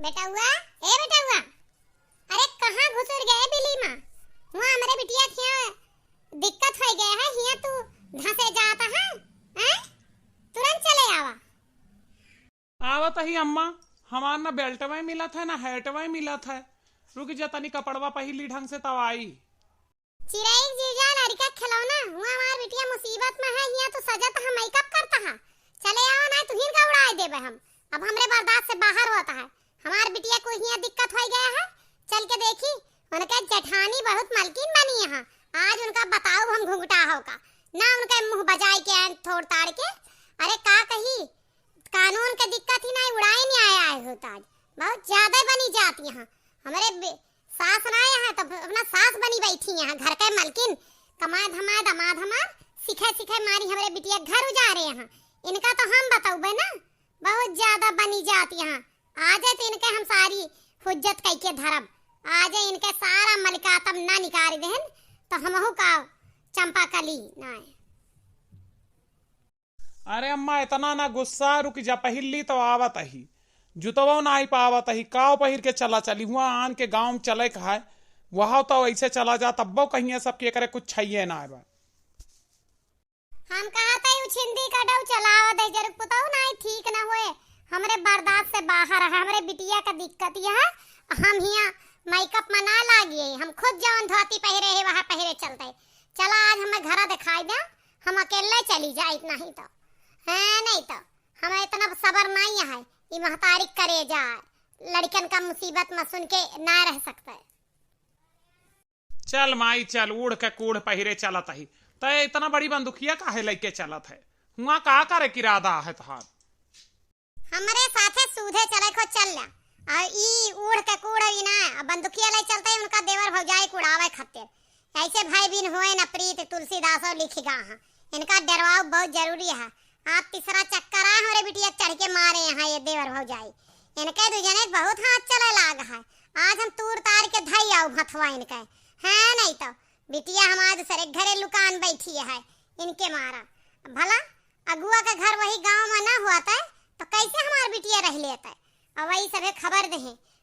बेटा हुआ, ए बेटा हुआ, अरे कहाँ घुसर गए बिल्ली माँ? हुआ हमारे बिटिया क्या दिक्कत हो गया है? हिया तू धसे जाता है? हैं? तुरंत चले आवा। आवत ही अम्मा, हमार ना बेल्टवा मिला था ना हैटवा मिला था। रुक जा तनी कपड़वा पहली ढंग से तब आई। चिराई जीजा लड़का खिलौना हुआ हमार बिटिया मुसीबत में है। हिया तो सजत है, मेकअप करता है। चले आओ ना तुहिन का उड़ाए देबे हम। अब हमरे बर्दाश्त से बाहर होता है। हमार बिटिया को हिया दिक्कत हो गया है। चल के देखी उनके जेठानी बहुत मलकिन बनी है। आज उनका बताओ हम घुंघटा होगा ना उनके मुंह बजाई के थोड़ ताड़ के। अरे का कही कानून के दिक्कत ही नहीं उड़ाई नहीं आया है होता। आज बहुत ज्यादा बनी जाती है। हमारे सास ना है तो अपना सास बनी बैठी यहाँ घर के मलकिन। कमा धमा दमा धमा सिखे सिखे मारी हमारे बिटिया घर उजारे यहाँ। इनका तो हम बताऊबे ना बहुत ज्यादा बनी जाती यहाँ। आज तो इनके हम सारी हुज्जत कई के धरब। आज इनके सारा मलिकातम ना निकाल देहन तो हमहु का चंपा कली ना। अरे अम्मा इतना ना गुस्सा, रुक जा पहली तो आवत ही जुतवा ना आई पावत ही। काव पहिर के चला चली हुआ आन के गांव में चले कहा है वहां तो ऐसे चला जा तब्बो कहीं सब के करे कुछ छैये ना आए। हम कहा था छिंदी का डव चलाओ दे जरूर पुताऊ ना ठीक ना होए। हमरे बर्दाश्त से बाहर है। हमरे बिटिया का दिक्कत यह है हम हिया मेकअप में ना लागिए। हम खुद जवन धोती पहरे है वहां पहरे चलते। चला आज हमें घर दिखाई दे। हम अकेले चली जाए इतना ही तो है। नहीं तो हमें इतना सबर नहीं है। ये महतारी करे जाए लड़कन का मुसीबत में सुन के ना रह सकते। चल माई चल उड़ के कूड़ पहिरे चलत ही तय इतना बड़ी बंदूकिया काहे लेके चलत है? हुआ का करे किरादा है तहार? हमरे साथे सूधे चले को चल ला और ई उड़ के कूड़ ही ना बंदूकिया ले चलते उनका देवर भौजाई कुड़ावे खातिर। ऐसे भाई बिन होए ना प्रीत तुलसीदास लिखिगा हां। इनका डरवाओ बहुत जरूरी है। आप तीसरा चक्कर आ हमारे बिटिया चढ़ के मारे यहाँ ये देवर भौजाई। इनके दुजने बहुत हाथ चले लाग है। आज हम तूर तार के धई आओ भथवा इनके है। नहीं तो बिटिया हमारे दूसरे घरे लुकान बैठी है इनके मारा। भला अगुआ का घर वही गांव में ना हुआ था तो कैसे हमार बिटिया रह लेता है? और वही सभी खबर दे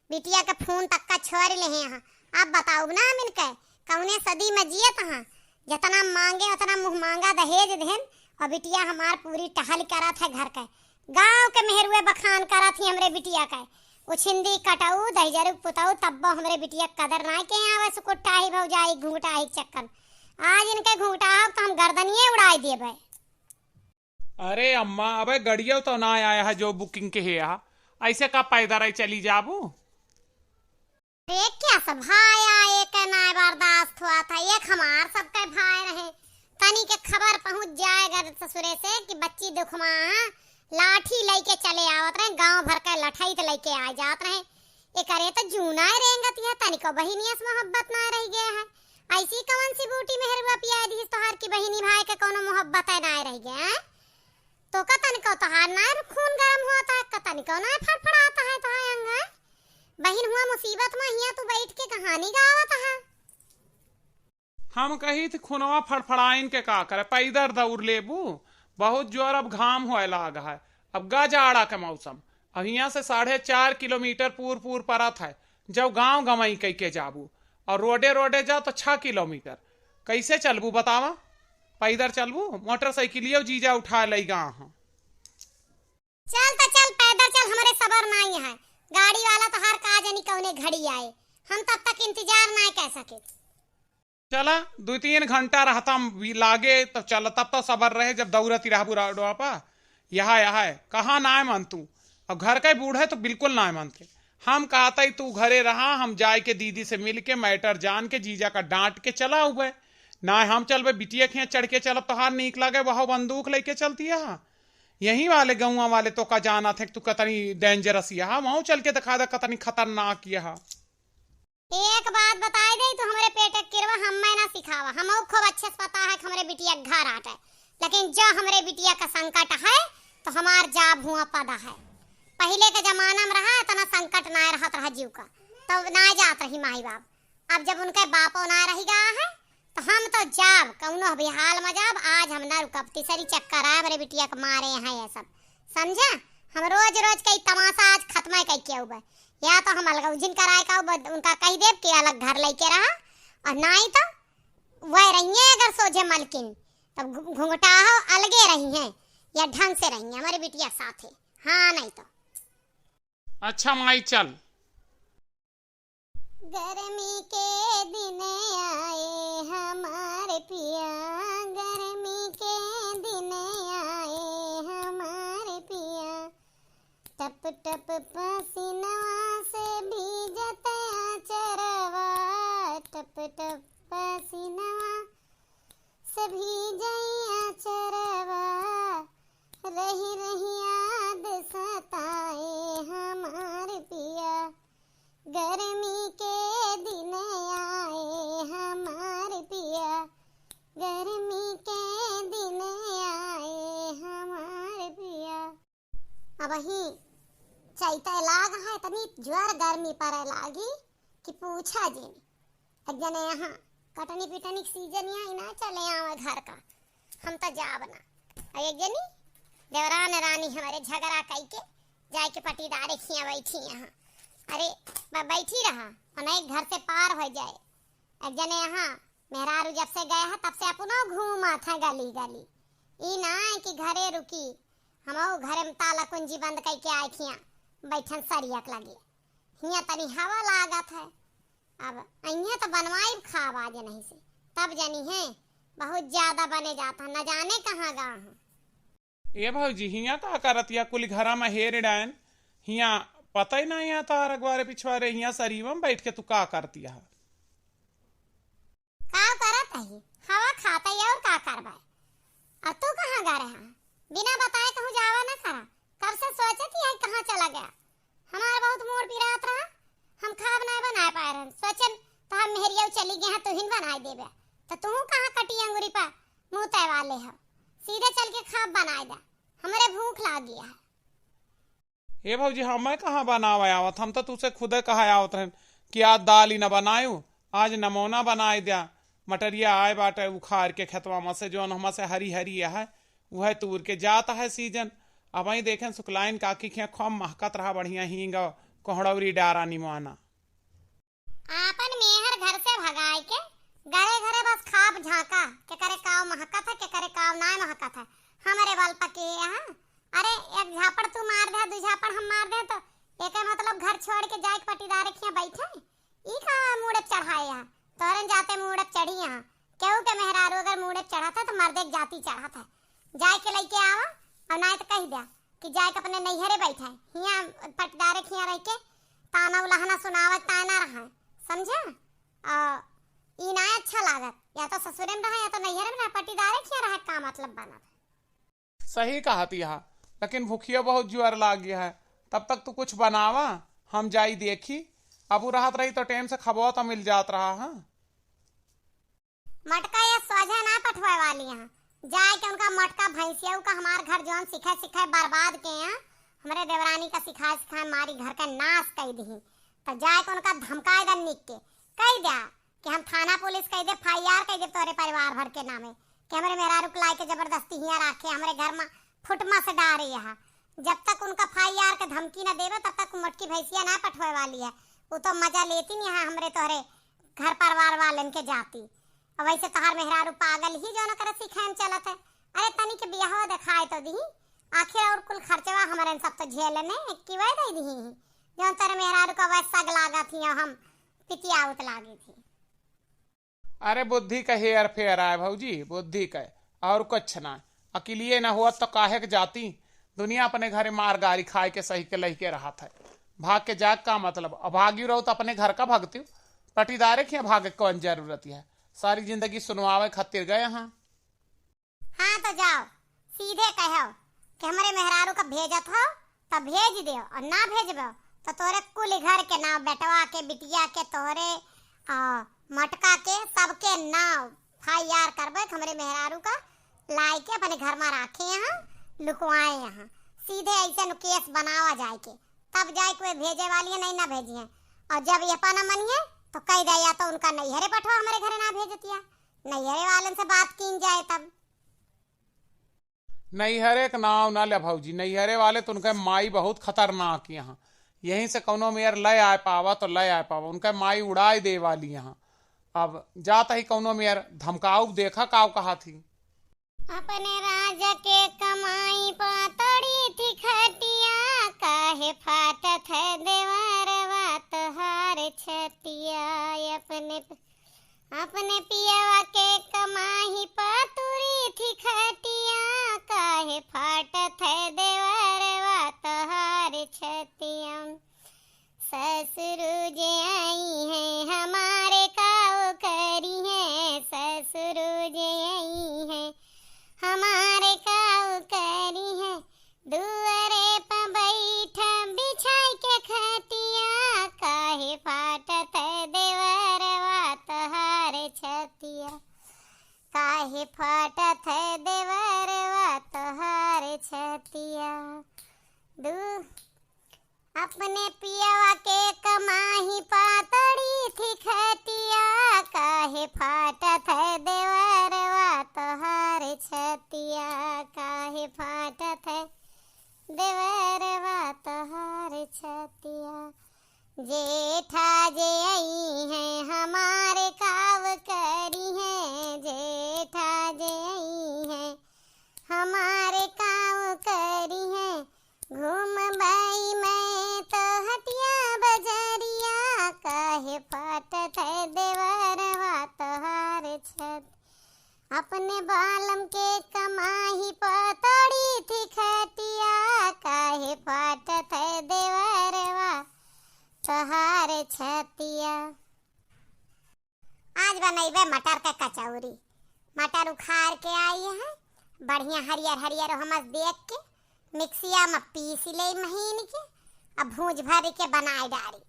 बिटिया का फोन तक का छोड़ ले हैं। आप बताओ ना हम इनके कौने सदी में जियत हैं। जितना मांगे उतना मुंह मांगा दहेज देन और बिटिया हमार पूरी टहल करा था घर का गांव के मेहरुए बखान करा थी हमरे बिटिया का। उछिंदी कटाऊ दहजरू पुताऊ तब्बो हमरे बिटिया कदर ना के आवे सुकुट्टा ही भौजाई घूंघटा ही चक्कर। आज इनके घूंघटा तो हम गर्दनिए उड़ाई देबे। अरे अम्मा अबे गड़िया तो ना आया है जो बुकिंग के है ऐसे का पैदल चली जाबू? एक क्या सब भाई आए के ना बर्दाश्त हुआ था। एक हमार सबके भाई रहे तनी के खबर पहुंच जाए घर ससुरे से कि बच्ची दुखमा लाठी लेके चले आवत रहे। गांव भर का लठाई तो लेके आ जात रहे। ये करे तो जूना रेंगत है तनी को बहिनी से मोहब्बत ना रह गया है। ऐसी कौन सी बूटी मेहरबा पिया दी तोहार की बहिनी भाई के कोनो मोहब्बत है ना रह गया है? तो कतन को तोहार ना खून गरम होता है कतन को ना फड़फड़ाता है तोहार अंग। बहन हुआ मुसीबत में हिया तू बैठ के कहानी गावत है। हम कही थी खुनवा फड़फड़ाइन के का करे पैदर दौड़ लेबू। बहुत जोर अब घाम होए लाग है। अब गजाड़ा के मौसम अब यहाँ से 4.5 किलोमीटर पूर पूर परत है। जब गांव गमई कह के जाबू और रोडे रोडे जाओ तो 6 किलोमीटर कैसे चलबू बतावा? पैदल चलबू मोटरसाइकिलियो जीजा उठा लेगा। चल तो चल पैदल चल हमारे सबर नहीं है। गाड़ी वाला तो हर काजनी कौने घड़ी आए हम तब तक इंतजार ना कर सके। चला 2-3 घंटा रहता लागे तो चल तब तो सबर रहे जब दौड़ती रहबू रोडवा यहाँ कहाँ ना मन तू। अब घर के बूढ़े तो बिल्कुल ना मानते। हम कहते ही तू घरे रहा हम जाए के दीदी से मिल के मैटर जान के जीजा का डांट के चला हुए ना हम चलबे बिटिया के चढ़ के चलब तो हार नीक लगे वह बंदूक लेके चलती है। यही वाले गौवा वाले तो का जाना थे तू कतनी डेंजरस यहाँ वहां चल के दिखा दे कतनी खतरनाक यहाँ। एक बात बताई दे तो हमारे पेट किरवा हमें ना सिखावा। हम खूब अच्छे से पता है कि हमारे बिटिया घर आटे लेकिन जो हमारे बिटिया का संकट है तो हमार जाब हुआ पदा है। पहले के जमाना में रहा इतना संकट ना रहत रहा जीव का तो ना जात रही माई बाप। अब जब उनके बापो ना रही गया है तो हम तो जाब कौनो भी हाल में जाब। आज हम ना रुकब तीसरी चक्कर आए हमारे बिटिया के मारे हैं ये सब समझा। हम रोज रोज कई तमाशा आज खत्म कई किया हुआ। या तो हम अलग उजिन कराए का उनका कही देव कि अलग घर लेके रहा, और ना ही तो वह रही है अगर सोझे मलकिन तब घुंघटा हो अलगे रही हैं या ढंग से रही हैं हमारी बिटिया साथे। हाँ नहीं तो अच्छा माई चल। गर्मी के दिन आए हमारे पिया, गर्मी के दिन आए हमारे पिया, टप टप पसीना से भीजते चरवा, टप टप पसीना से भीजैया चरवा, रही रही याद सताए हमारे पिया, गर्मी के दिन आए हमारे पिया, गर्मी के दिन आए हमारे पिया। अब ही चैता लाग है तनी ज्वर गर्मी पर लागी कि पूछा जी जने यहाँ कटनी पिटनी सीजन यहाँ ना चले आवे घर का, हम तो जाब ना। एक जनी देवरान रानी हमारे झगड़ा कई के जाए के पटीदारे खिया बैठी यहाँ, अरे बैठी रहा और एक घर से पार हो जाए। एक जने यहाँ मेहरारू जब से गए हैं तब से अपनो घूमा था गली गली, ई ना कि घरे रुकी, हम घरे में ताला कुंजी बंद कई के आए खिया बैठन सरियक लगे, हिया तनी हवा लागत है। अब अइया तो बनवाई खाब आज नहीं से तब जानी है बहुत ज्यादा बने जाता न जाने कहाँ गा है। ये भौजी हिया का करत या कुल घरा में हेर डायन हिया पता ही ना यहाँ तार अगवारे पिछवारे हिया शरीर में बैठ के तू का करती है? का करत है हवा खाता है और का करबा। और तू कहाँ गा रहा बिना बताए कहूँ जावा ना करा, कब से सोचती है कहाँ चला गया। हमारा बहुत मूड पिरात रहा, हम खाब ना बनाए पाए रहे, सोचन तो हम मेहरिया चली गए हैं तो हिन बनाए देबे, तो तू कहाँ कटी अंगुरी पर मुंह तय वाले हो, सीधे चल के खाब बनाए दे, हमारे भूख लाग गया है। ये भौजी हमें कहाँ बनावा आवत, हम तो तुझसे खुदे कहा आवत रहे कि आज दाल ही न बनायू, आज नमोना बनाए दिया, मटरिया आए बाटे उखाड़ के खेतवा में से जो हम से हरी हरी है वह तूर के जाता है सीजन। अब वही देखें सुकलाइन काकी खिया खम महकत रहा बढ़िया हींग कोहड़ौरी डारा निमाना। आपन मेहर घर से भगाए के घरे घरे बस खाब झांका के करे काव महकत है के करे काव ना महकत है हमारे बल पके यहाँ। अरे एक झापड़ तू मार दे दू झापड़ हम मार दे तो एक मतलब घर छोड़ के जाए पटीदार खिया बैठे ई का मुड़े चढ़ाए यहाँ तोरन जाते मुड़े चढ़ी यहाँ केहू के मेहरारू अगर मुड़े चढ़ा था तो मर्दे जाति चढ़ा था जाए के लेके आवा और ना तो कह दिया कि जाए के अपने नैहरे बैठे हिया पटीदारे खिया रह के ताना उलहना सुनावत ताना रहा समझा। ई ना अच्छा लागत या तो ससुरे में रहा या तो नैहरे में रहा, पटीदारे खिया रहा का मतलब बना। सही कहा तिहा, लेकिन भूखिया बहुत जुआर लाग गया है, तब तक तू कुछ बनावा हम जाई देखी। अब राहत रही तो टाइम से खबो तो मिल जात रहा है। मटका या सोझा ना पठवाए वाली यहाँ जाए के उनका मटका भैंसिया का हमार घर जोन सिखाए सिखाए बर्बाद के यहाँ हमारे देवरानी का सिखाए सिखाए हमारी घर का नाश कह दी तो जाए के उनका धमकाए दन निक के कह दिया कि हम थाना पुलिस कह दे फाइयार कह दे तोरे परिवार भर के नामे कि हमारे मेहरारू को लाए के जबरदस्ती हिया रखे हमारे घर में फुटमा से डारे यहाँ। जब तक उनका फाइयार के धमकी न देवे तब तक मटकी भैंसिया ना पठवाए वाली है, वो तो मजा लेती नहीं है हमरे तोहरे घर परिवार वालन के जाती। अब वैसे तोहर मेहरारू पागल ही जो न करे सिखाए चलत है। अरे तनी के बियाह दिखाए तो दी आखिर और कुल खर्चवा हमारे सब तो झेलने की वह दे दी जो तेरे मेहरारू का वह सग लागा थी हम पितिया उत लागी थी। अरे बुद्धि का हेर फेर आए भौजी, बुद्धि का और कुछ ना, अकेलिए न हुआ तो काहे के जाती, दुनिया अपने घरे मार गारी खाए के सही के लही के रहा था, भाग के जाग का मतलब। अब भागी रहो तो अपने घर का भागती, पटीदारे के भागे कौन जरूरत है, सारी जिंदगी सुनवावे खातिर गए यहाँ। हाँ तो जाओ सीधे कहो कि हमारे मेहरारू का भेजत हो तो भेज दो और ना भेजबो तो तोरे कुल घर के नाव बेटवा के बिटिया के तोरे मटका के सबके नाव फाइयार करबे हमारे मेहरारू का लाई के अपने घर में रखे यहाँ लुकवाए यहाँ सीधे ऐसे न केस बनावा जाए के तब जाए कोई भेजे वाली है नहीं ना भेजिए। और जब ये पाना मनिए तो कह दे या तो उनका नैहरे पठवा हमारे घर ना भेजतिया, नैहरे वालन से बात की जाए तब। नैहरे का नाव ना ले भौजी, नैहरे वाले तो उनके माई बहुत खतरनाक यहाँ। यहीं से कौनो मेयर लय आए पावा तो लय आए पावा, उनके माई उड़ाई दे वाली यहाँ। अब जाता ही कौनो मेयर धमकाऊ देखा काव कहा थी। अपने राजा के कमाई पातड़ी थी खटिया, काहे फाटत है देवरवा तोहार छतिया। अपने पियवा के कमाई पातड़ी थी खटिया, काहे फाटत है देवरवा तोहार छतिया। ससुर जे आई है हमारे काव करी है, ससुर जे आई है हमारे काव करी है। दुआरे पर बैठा बिछाई के खटिया, काहे फाटत है देवरवा तोहार छतिया, काहे फाटत है देवरवा तोहार छतिया। अपने पियवा के कमाही पातड़ी थी खटिया, काहे फाटत है देवरवा तोहार छतिया, काहे फाटत है देवरवा तोहार छतिया। जेठा जे आई है हमारे काव करी है, जेठा जे आई है हमारे काव करी है। घूम बाई मैं तो हटिया बजरिया, काहे फाटत है देवरवा तोहार छत। अपने बालम के कमाही पातड़ी थी खटिया, काहे फाटत है देवरवा तोहार छतिया। आज बनैबे मटर के कचौरी। मटर उखाड़ के आई है, बढ़िया हरियर हरियर हमस देख के मिक्सिया में पीस ले महीन के, अब भूज भर के बनाए डारी।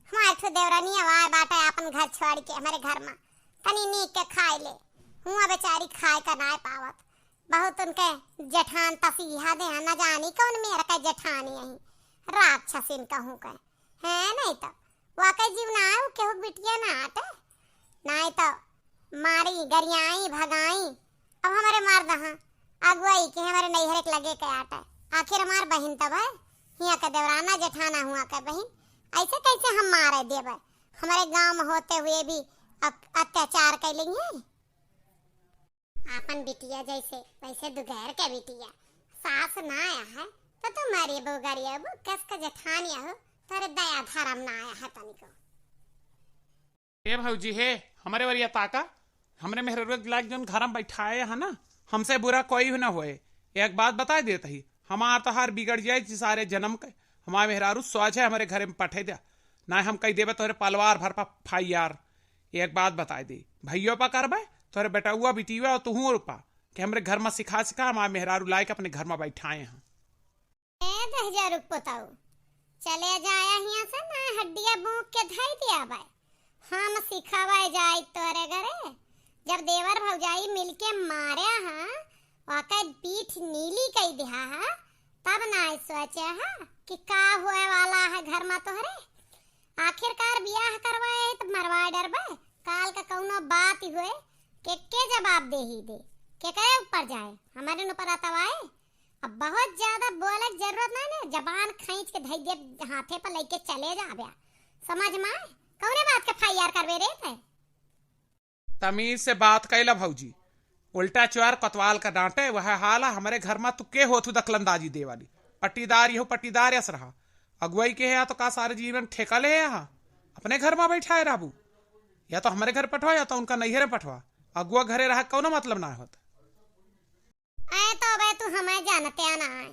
हमारे तो देवरानी आवाज बाटा अपन घर छोड़ के हमारे घर में तनी नीक के खाए ले। हुआ बेचारी खाए का ना पावत, बहुत उनके जेठान तसीहा दे न जानी कौन मेरा का जेठानी यही राक्षसिन कहूँ के है। नहीं तो वाकई जीव ना आए केहू बिटिया ना आटे, नहीं तो मारी गरियाई भगाई। अब हमारे मार दहा अगुआई के हमारे नैहरे के लगे के आटा, आखिर हमार बहन तब है हिया का देवराना जेठाना हुआ का बहन। ऐसे कैसे हम मारे देवे, हमारे गांव में होते हुए भी अत्याचार कर लेंगे। अपन बिटिया जैसे वैसे दुगैर के बिटिया सास ना आया है तो तुम्हारी बोगरिया वो कस का जेठानिया हो तेरे दया धर्म ना आया है तनिको। ए भौजी हे हमारे वरिया ताका, हमरे मेहरवे लाग जोन घर में बैठाए है ना, हमसे बुरा कोई ना होए। एक बात बता देता ही, हमार तहार बिगड़ जाए सारे जन्म के। हमारे मेहरारू सोच है हमारे घर में पठे दिया ना, हम कही देवे तोरे पलवार भर पा फाई यार। एक बात बता दे, भैया पा करबे तोरे बेटा बिटिया और तू रूपा कि हमारे घर में सिखा हमारे मेहरारू लाए के अपने घर में बैठाए हैं। 10,000 रुपये चले जाया हिया से ना हड्डिया भूख के धई दिया भाई, हम सिखावा जाए तोरे घरे। जब देवर भौजाई मिलके मारे हाँ वाकई पीठ नीली कई दिया है, तब ना सोचे है कि का हुए वाला है घर में तोहरे। आखिरकार बियाह करवाए तो मरवा डरबे, काल का कौनो बात हुए के जवाब दे ही दे के करे ऊपर जाए हमारे ऊपर अतवाए। अब बहुत ज्यादा बोले की जरूरत नहीं ना, जबान खींच के धई दे हाथे पर लेके चले जा बया, समझ में आए कौने बात के फायर करवे रे थे। तमीज से बात कैला भौजी, उल्टा चुआर कतवाल का डांटे वह हाल हमारे घर में तू के होथु दखलंदाजी दे वाली। पट्टीदार यहो पट्टीदार यस रहा, अगुवाई के है तो का सारे जीवन ठेका ले यहाँ अपने घर में बैठा है राबू, या तो हमारे घर पठवा या तो उनका नैहरे पठवा। अगुआ घरे रहा कौनो मतलब ना होता। आए तो बे तू हमें जानते ना आए,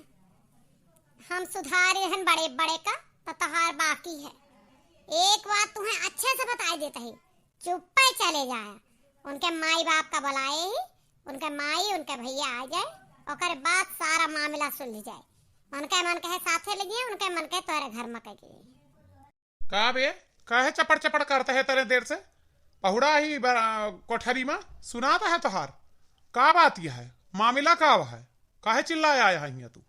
हम सुधार रहन बड़े बड़े का तो तहार बाकी है। एक बात तुम्हें अच्छे से बता देता है, चुप पे चले जाए, उनके माई बाप का बुलाए ही, उनके माई उनके भैया आ जाए और बाद सारा मामला सुलझ जाए। उनके मन कहे साथे लगी, उनके मन कहे तोरे घर में कही का बे काहे चपड़ चपड़ करते है तेरे देर से, पहुड़ा ही कोठरी में सुनाता है तोहार का बात यह है, मामला का है, काहे चिल्लाया आया है तू।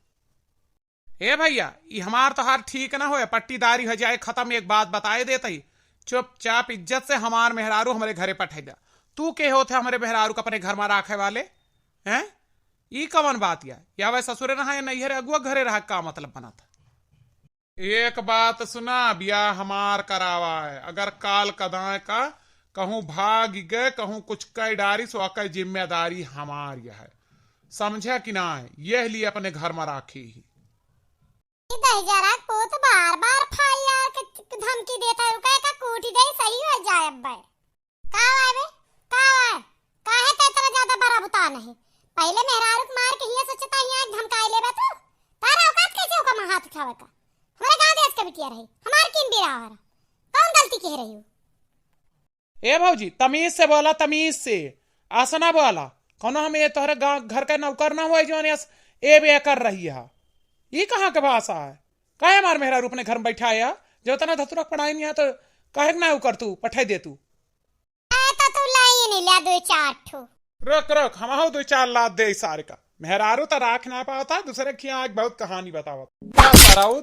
ए भैया ये हमार तोहार ठीक ना होए, पट्टीदारी हो जाए खत्म। एक बात बताए देता ही, चुपचाप इज्जत से हमार मेहरारू हमारे घरे पठे जा। तू के होते हमारे मेहरारू को अपने घर में राखे वाले हैं, ई कवन बात या वह ससुरे रहा या नैहरे अगुआ घरे रहा, का मतलब बना था। एक बात सुना, ब्याह हमार करावा है। अगर काल कदाए का कहूं भाग गए, कहूं कुछ कई डारी, सो अकई जिम्मेदारी हमार यह है, समझा कि ना है। यह लिए अपने घर में राखी ही। जरा पोत बार बार फाई यार के धमकी देता है, का कूटी दे सही हो जाए। अब्बे का आवे का आवे, काहे ते इतना ज्यादा बड़ा बुता नहीं। पहले मेहरारू मार के हिया सोचता हिया धमकाई लेबे तो तारा औकात कैसे होगा मैं हाथ उठावे का। हमारे गांव देश के बिटिया रही, हमार किन बिरा हमारा कौन गलती कह रही हो। ए भौजी तमीज से बोला, तमीज से आसना बोला। कोनो हम ये तोहरे घर का नौकर ना हुए जो ए बे कर रही है। ये कहाँ के भाषा है? काहे मार मेहरा रूप ने घर में बैठा आया, जो तना धतुरक पढ़ाई नहीं है तो काहे ना कर तू पठाई दे तू। तो तू लाई नहीं ला दो चार ठो। रुक रुक, हम हो 2-4 लात दे सारे का। मेहरारू तो राख ना पाता, दूसरे की आज बहुत कहानी बतावत।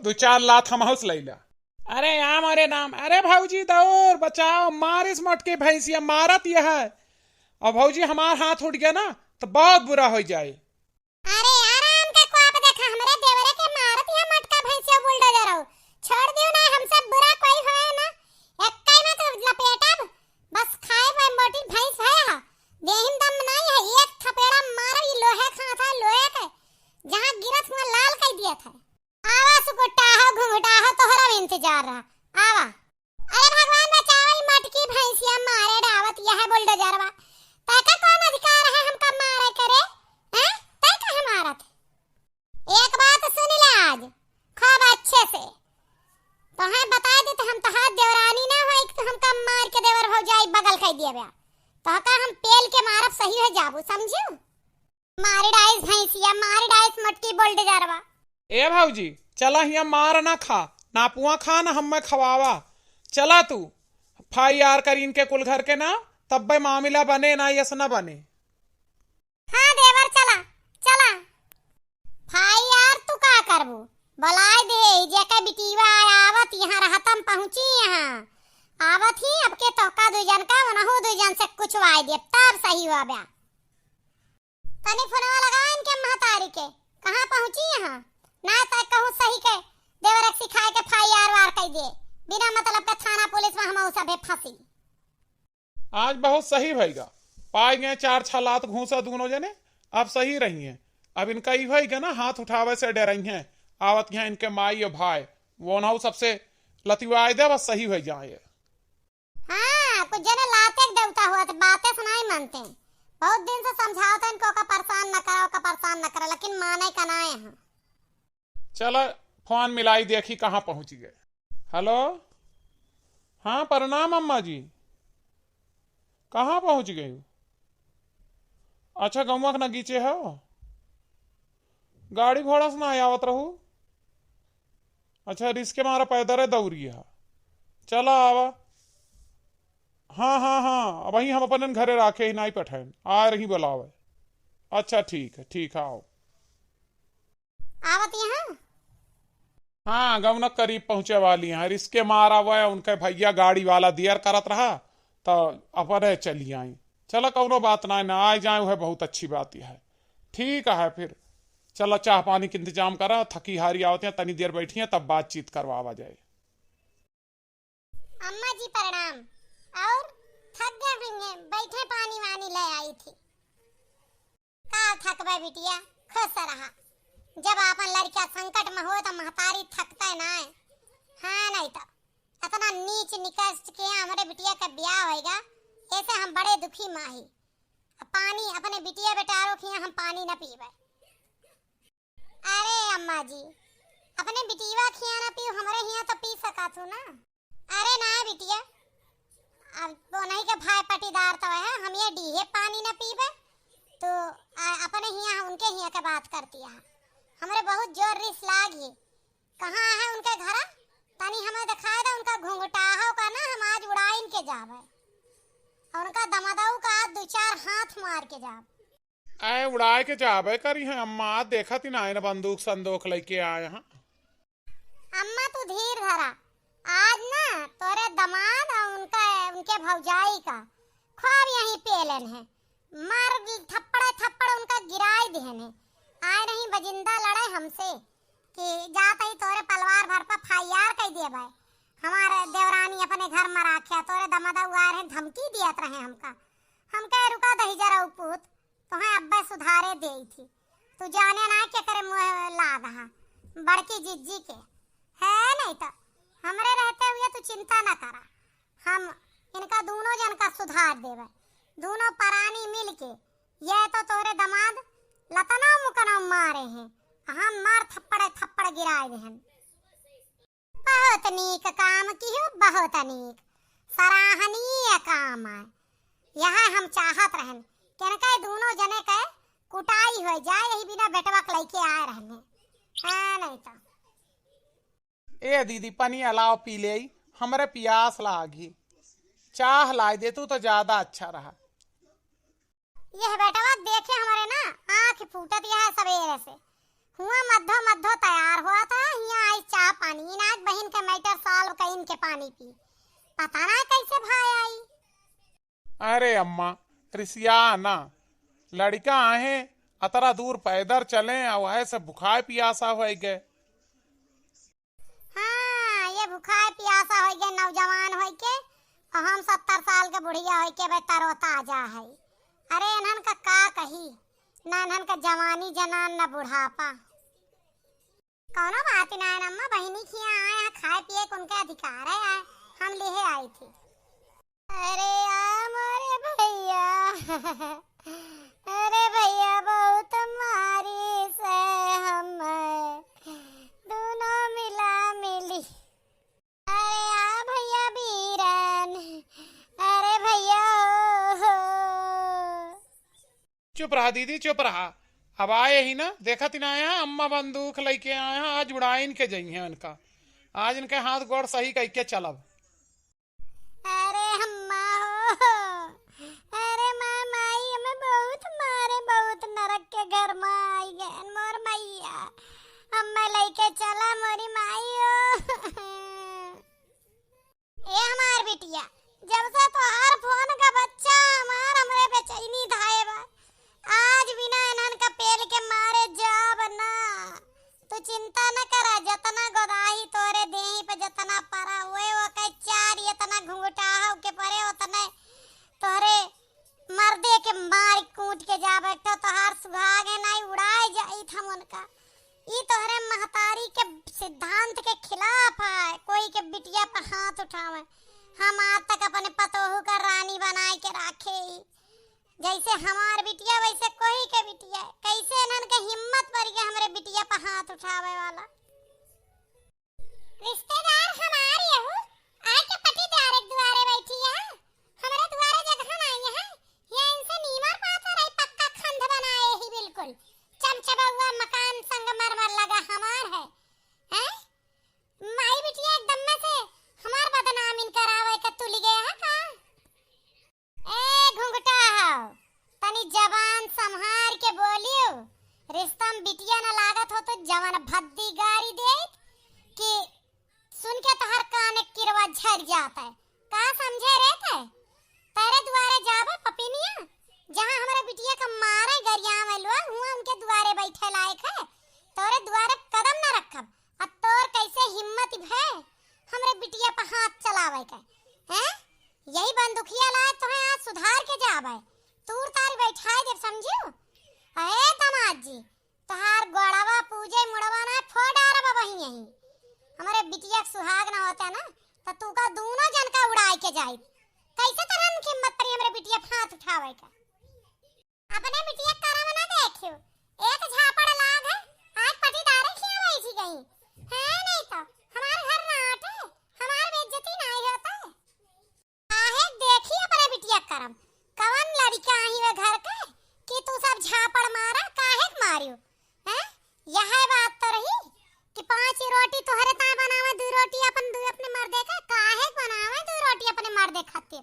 2-4 लात हम हाउस लैला। अरे याम अरे नाम, अरे भौजी दौड़ बचाओ, मार इस मटके भैंसिया मारत यह है। और भौजी हमार हाथ उठ गया ना तो बहुत बुरा हो जाए। अरे आराम के को आप देखा हमरे देवरे के मारत या मटका भैंसिया बुलडोजर हो। छोड़ दियो ना, हमसे बुरा कोई होए ना। एक्काई में तो लपेटा बस खाए हुए मोटी भैंस है हा। देहिम दम नहीं है, एक थपेड़ा मारो ये लोहे खा था, लोहे के जहां गिरत हुआ लाल कर दिया था। आवा सुकुटा हो घुंघटा हो तोहरा इंतजार रहा आवा। अरे भगवान बचाओ, ये मटकी भैंसिया मारे डावत यह बुलडोजरवा। ताका कौन अधिकार है हमका मारे करे हैं? ताका हमारा थे। एक बात सुन ले आज खूब अच्छे से, तो है बता दे तो हम तो हाथ देवरानी ना होई तो हमका मार के देवर हो जाई बगल कर दिए बया। तो का हम पेल के मारब सही है जाबू, समझू? मारी डाइस भैंसिया, मारी डाइस मटकी बुलडोजरवा। ए भौजी चला हिया मार ना खा, ना पुआ खा ना हम खवावा। चला तू फाई यार कर इनके कुल घर के ना, तब भाई मामला बने ना यस ना बने। हाँ देवर चला चला। फाई यार तू का करबू बुलाए दे जेके बिटीवा आवत यहाँ रहतम पहुंची यहाँ आवत ही। अब के तोका दो जन का वनहु दो जन से कुछ वाई दे तब सही हुआ बया। तनी फोनवा लगा इनके महतारी के, कहां पहुंची यहाँ ना तक कहूं सही के देवर सिखाए के फाई यार वार कह दे बिना मतलब के थाना पुलिस में हम सब फंसी। आज बहुत सही भईगा, पाए गए 4-6 लात घूसा दोनों जने, अब सही रही हैं। अब इनका ही भईगा ना हाथ उठावे से डर रही हैं। आवत यहाँ इनके माई और भाई वो ना सबसे लतिवाए दे, बस सही हो जाए। हाँ कुछ जने लाते देवता हुआ तो बातें सुनाई मानते हैं। बहुत दिन से समझाओ तो इनको का परेशान न करो, का परेशान न करो, लेकिन माने का ना है। चलो फोन मिलाई देखी कहाँ पहुंच गए। हेलो हाँ प्रणाम अम्मा जी, कहाँ पहुंच गई? अच्छा गौवा के नगीचे हो, गाड़ी घोड़ा से ना आवत रहू। अच्छा रिस्के मारा पैदल दौड़ी है, चला आवा। हाँ हाँ हाँ वही हम अपन घरे राखे ही नहीं पठाए, आ रही बुलावे। अच्छा ठीक है आओ। आवत यहाँ हाँ गौनक करीब पहुंचे वाली हैं। रिस्के मारा हुआ उनके भैया गाड़ी वाला देर करत रहा तो अपने चली आई। चलो कौनो बात ना आ जाए है, बहुत अच्छी बात यह है। ठीक है फिर चलो चाह पानी के इंतजाम करा, थकी हारी आवते हैं, तनी देर बैठी हैं तब बातचीत करवावा जाए। अम्मा जी प्रणाम। और थक गए होंगे, बैठे पानी वानी ले आई थी। का थकबे बिटिया, खुश रहा। जब अपन लड़का संकट में हो तो महतारी थकता ना है। हाँ नहीं तो इतना नीच निकट के हमारे बिटिया का ब्याह होएगा, ऐसे हम बड़े दुखी माही। पानी अपने बिटिया बेटारों के हम पानी न पीवे। अरे अम्मा जी अपने बिटिया खिया ना पी, हमारे यहाँ तो पी सका तू ना। अरे ना बिटिया, अब वो नहीं के भाई पटीदार तो है, हम ये डीहे पानी न पीवे तो अपने यहाँ उनके यहाँ के बात करती है। हमारे बहुत जोर रिस लागी। कहाँ है उनके घर? तनी हमें दिखाए दे उनका घुंघटाहो का ना, हम आज उड़ा इनके जावे और उनका दमादाऊ का 2-4 हाथ मार के जावे। आए उड़ाए के जावे करी है अम्मा, देखा थी ना बंदूक संदूक लेके आए हैं। अम्मा तू धीर धरा, आज ना तोरे दमाद और उनके भौजाई का खूब यहीं पेलन है। मार थप्पड़ उनका गिराई देने आए नहीं बजिंदा लड़े हमसे कि जात ही तोरे पलवार भर पर फायर कह दिए भाई हमारे देवरानी अपने घर में राख्या तोरे दमदा हुआ रहे धमकी दियत रहे हम कहे रुका दही जरा उपूत तो है अब्बे सुधारे दे थी तू जाने ना क्या करे मुँह ला दहा बड़की जिज्जी के है नहीं तो हमरे रहते हुए तू चिंता न करा हम इनका दोनों जन का सुधार देवे दोनों परानी मिल के ये तो तोरे दमाद लतना मुकना मारे हैं हम मार थप्पड़ गिराए हैं बहुत नीक काम की हो बहुत नीक सराहनीय काम है यह हम चाहत रहन के दोनों जने के कुटाई हो जाए यही बिना बेटवा के लेके आए रहने है नहीं तो ए दीदी पानी अलाव पी ले हमरे प्यास लागी चाह ला दे तू तो ज्यादा अच्छा रहा यह बेटवा देखे हमारे ना आँख फूटत यह सवेरे से हुआ मध्यो तैयार हुआ था यहाँ आई चाह पानी नाक बहन के मैटर साल कहीं के पानी पी पता ना कैसे भाई आई अरे अम्मा रिसिया ना लड़का आहे अतरा दूर पैदल चले और ऐसे बुखार पियासा हो गए हाँ ये बुखार पियासा हो गए नौजवान हो के और हम 70 साल के बुढ़िया हो के बे तरोताजा है अरे इन्हन का कही ना इन्हन का जवानी जनान न बुढ़ापा कौनो बात ना अम्मा बहनी खिया आए खाए पिए के उनके अधिकार है आए हम लेहे आई थी अरे हमारे भैया अरे भैया बहुत मारी से हम दोनों मिला मिली अरे आ भैया बीरन अरे भैया हो चुप रहा दीदी चुप रहा अब आए ही ना देखा तीन आया अम्मा बंदूक लेके आया आज उड़ाइन के जाई है उनका आज इनके हाथ गोड़ सही कह के चलब अरे अम्मा हो अरे माई हमें बहुत मारे बहुत नरक के घर में आई गए मोर मैया अम्मा लेके चला मोरी माई हो ये हमार बिटिया जब से तोहार फोन का बच्चा हमार हमरे बेचैनी धाए बा आज बिना इन्हन का पेल के मारे जाब ना तू चिंता न करा जतना गोदाही तोरे देही पे जतना परा हुए वो के चार इतना घुंघटा हो के परे उतने तोरे मर्दे के मार कूट के जा बैठो तोहार सुहागे नहीं उड़ाए जाई था उनका ई तोहरे महतारी के सिद्धांत के खिलाफ है कोई के बिटिया पर हाथ उठावे हम आज तक अपने पतोहू का रानी बनाए के रखे जैसे हमार बिटिया वैसे कोई के बिटिया कैसे इन्हन के हिम्मत पड़ गया हमरे बिटिया पर हाथ उठावे वाला रिश्तेदार हमारे हो आज के पटीदार एक दुआरे बैठी है हमरे दुआरे जगह ना आई है ये इनसे नीमर पाता रही पक्का खंड बनाए ही बिल्कुल चमचमा हुआ मकान संगमरमर लगा हमार है हैं माई बिटिया एकदम में से हमार बदनामी करावे के तुल गया है का ए घुंघटा हो तनी जबान संभार के बोलियो रिश्ता में बिटिया न लागत हो तो जवन भद्दी गाड़ी दे कि सुन के तोहर कान एक किरवा झड़ जाता है का समझे रहता है तेरे दुआरे जावे पपिनिया जहां हमारे बिटिया का मारे गरिया में लो हुआ उनके दुआरे बैठे लायक है तोरे दुआरे कदम न रखब अब तोर कैसे हिम्मत है हमरे बिटिया पर हाथ चलावे के हैं यही बंदूकिया लाए तो है आज सुधार के जावे तूर तारी बैठाए जब समझियो अरे दमाद जी तहार गोड़वा पूजे मुड़वा ना फोड़ारबा वही यही हमारे बिटिया सुहाग ना होता ना तो तू का दोनों जन का उड़ाए के जाई कैसे तरह की हिम्मत परी हमरे बिटिया हाथ उठावे का अपने बिटिया करम ना देखियो एक झापड़ लाग है आज पटीदारे खिया बैठी गई है नहीं तो हमारे घर ना आटे हमार बेइज्जती नहीं होता है आहे देखी अपने बिटिया करम कवन लड़का आई वे घर के कि तू सब झापड़ मारा काहे मारियो हैं यह बात तो रही कि 5 रोटी तोहरे ता बनावे 2 रोटी अपने मर्दे का काहे बनावे 2 रोटी अपने मर्दे खातिर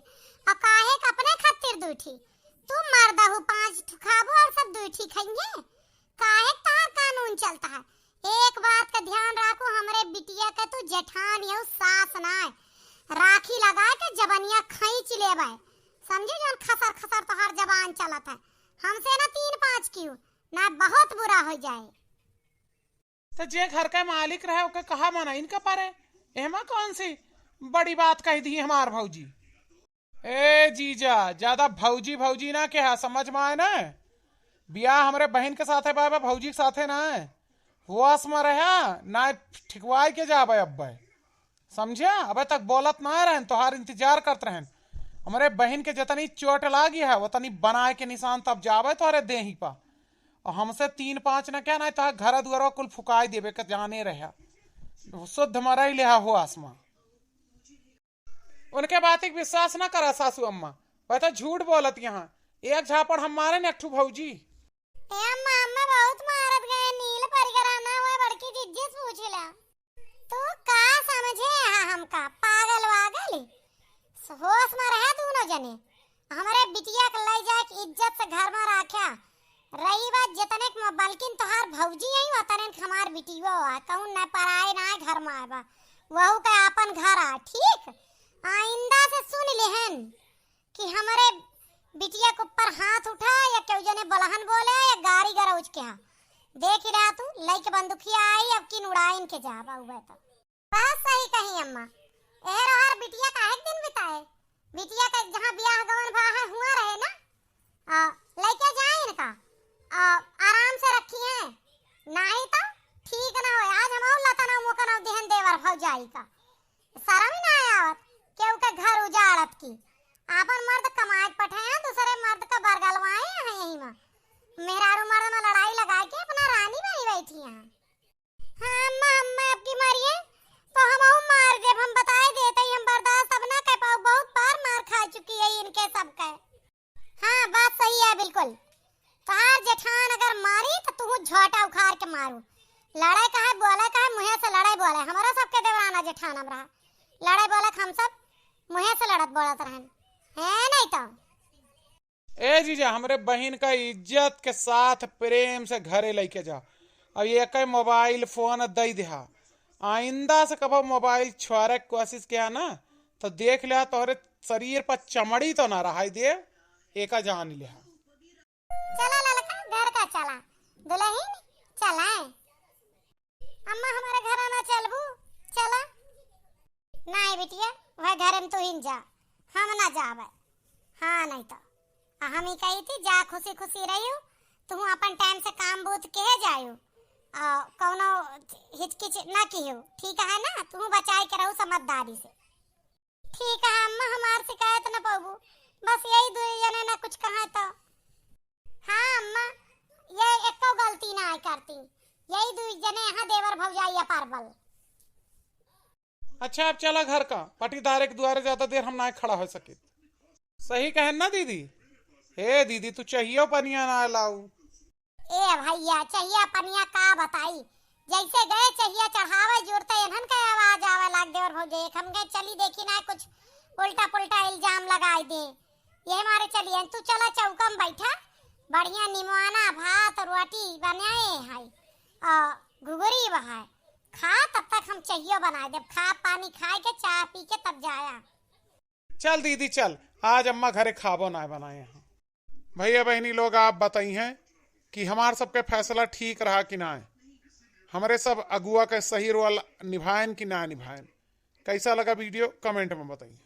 और काहे अपने खातिर दूठी तू मर्दा हो 5 खाबो और सब दूठी खाएंगे काहे तार कानून चलता है एक बात का ध्यान रखो हमरे बिटिया का तू जेठान यो सास ना राखी लगा के जबनिया खींच लेबे समझे जन खसर खसर तो हर जबान चलत है हमसे ना 3-5 क्यों ना बहुत बुरा हो जाए। तो जे घर का मालिक रहे ओके कहा मना इनका पारे, एमा कौन सी बड़ी बात कह दी हमार भौजी। ए जीजा ज्यादा भौजी भौजी ना क्या समझ में आए ना, बियाह हमारे बहन के साथ है बाबा, भौजी के साथ है ना है हुआस में रहा ना ठिकवाई के जाबे अब समझिया। अबे तक बोलत ना रहन तोहार इंतजार करते रहन, हमारे बहन के जितनी चोट लागी है वो तनी बनाए के निशान तब जावे तोहरे देही पा, और हमसे 3-5 न क्या ना तो घर दुआरो कुल फुकाई देवे के जाने रहा शुद्ध मरा ही लिहा हो आसमा। उनके बात एक विश्वास ना करा सासू अम्मा, वह तो झूठ बोलत यहाँ एक झापड़ हम मारे न एकठू भौजी। अम्मा अम्मा बहुत मारत गए, नील परिगराना हुए बड़की जिज्जी पूछला तू का समझे हमका पागल वागल होश में रहे दोनों जने। हमारे बिटिया के ले जाए कि इज्जत से घर में रखा, रही बात जितने बल्कि तोहार भौजी आई वतने हमार बिटियो आ कहूं न पराए ना घर में आवा वहू के अपन घर आ। ठीक आइंदा से सुन लेहन कि हमारे बिटिया के ऊपर हाथ उठा या क्यों जने बलहन बोले या गाड़ी गरौज के देख ही रहा तू लइके बंदूकिया आई अब की उड़ाइन के जा बाबू तो बस सही कही अम्मा। एहर और बिटिया का एक दिन बिताए, बिटिया का जहां ब्याह गवन भा हुआ रहे ना लेके जाए इनका आराम से रखी है, नहीं तो ठीक ना हो। आज हम लतना मुकना देहन देवर भौजाई का शर्म ही ना आवत केहू के घर उजाड़त की। आपन मर्द कमाए पठाया दूसरे मर्द का बरगलवाए हैं यहीं में मेहरारू मर्द में लड़ाई लगा के अपना रानी बनी बैठी हैं। हाँ अम्मा अम्मा आपकी मारिए तो हम मार जब हम बताए देते ही हम बर्दाश्त अब ना कर पाओ, बहुत बार मार खा चुकी है इनके सबके। हाँ बात सही है बिल्कुल, तार जेठान अगर मारी तो तू झोटा उखाड़ के मारू। लड़ाई का है बोले का है मुहे से लड़ाई बोले, हमारा सबके देवराना जेठान हम रहा लड़ाई बोले हम सब मुहे से लड़त बोलत रहन है नहीं तो। ए जीजा हमरे बहन का इज्जत के साथ प्रेम से घरे लेके जा, अब एक मोबाइल फोन दे दिया, आइंदा से कब मोबाइल छुआरे की कोशिश किया ना तो देख लिया तोहरे शरीर पर चमड़ी तो ना रहा दे एक जान लिया। चला ललका घर का चला दुल्हन चला अम्मा हमारे घर आना चलबू चला। नहीं बिटिया वह घर में तू ही जा हम ना जावे। हाँ नहीं तो हम ही कही थी जा खुशी खुशी रहियो तू अपन टाइम से काम बूत के जायो कौनो हिचकिच ना कियो ठीक है ना, तू बचाए के रहू समझदारी से। ठीक है अम्मा हमार शिकायत न पाबू बस यही दो जने ना कुछ कहा तो। हाँ अम्मा ये एको गलती ना करती, यही दो जने यहाँ देवर भौजाई पारबल। अच्छा अब चला घर का पटीदार के द्वारे ज्यादा देर हम ना खड़ा हो सके। सही कहन ना दीदी। हे दीदी तू चाहिए पनिया ना लाऊ। ए भैया चाहिए पनिया का बताई, जैसे गए चाहिए चढ़ावे जुड़ते इन्हन का आवाज आवे लाग देवर भौजाई हम गए चली देखी ना कुछ उल्टा पुल्टा इल्जाम लगाई दे। ये हमारे चलिए तू चला चौका में बैठा बढ़िया निमवाना भात रोटी बनाए है घुघरी बहाए खा तब तक हम चाहिए बनाए दे, खा पानी खाए के चाय पी के तब जाया। चल दीदी चल आज अम्मा घरे खाबो ना बनाए हैं। भैया बहनी लोग आप बताइए कि हमार सबके फैसला ठीक रहा कि ना, हमारे सब अगुआ के सही रोल निभाएं कि ना निभाएं। कैसा लगा वीडियो कमेंट में बताइए।